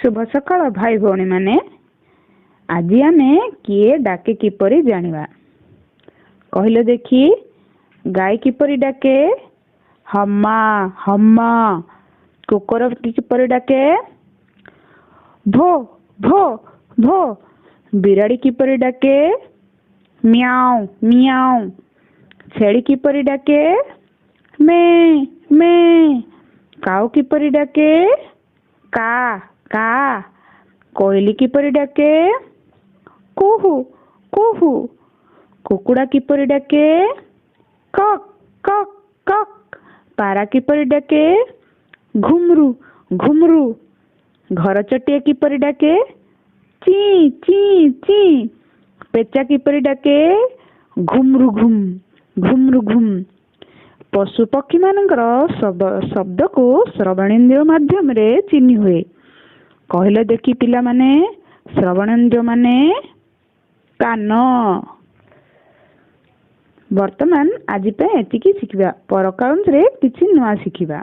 शुभ सकाळ भाई भौणी माने। आज आमे किए डाके किपरि जानिबा। कहिलो देखी गाय किपरि डाके? हम्मा हम्मा। कुकुर किपरि डाके? भो भो भो। बिराड़ी किपरि डाके? म्याऊ म्याऊ। छेली किपरि डाके? मे मे। काऊ किपरि डाके? का का। कोयली किपरि डाके? कुहू कुहू। कुकुड़ा किपरि डाके? कक कक कक। पारा किपरि डाके? घुमरू घुमरू। घर चटिया किपरि डाके? ची ची ची। पेचा किपरि डाके? घुमरू घुम घुमरू घुम। पशु पक्षी मानकर शब्द को श्रवणेन्द्रिय माध्यम रे चिन्हि हुए। कहले देखी पिला माने श्रवणेन्द्रिय माने कान। वर्तमान आज पे एतिकी शिखिबा, पर काउंस रे किछि नुआ शिखिबा।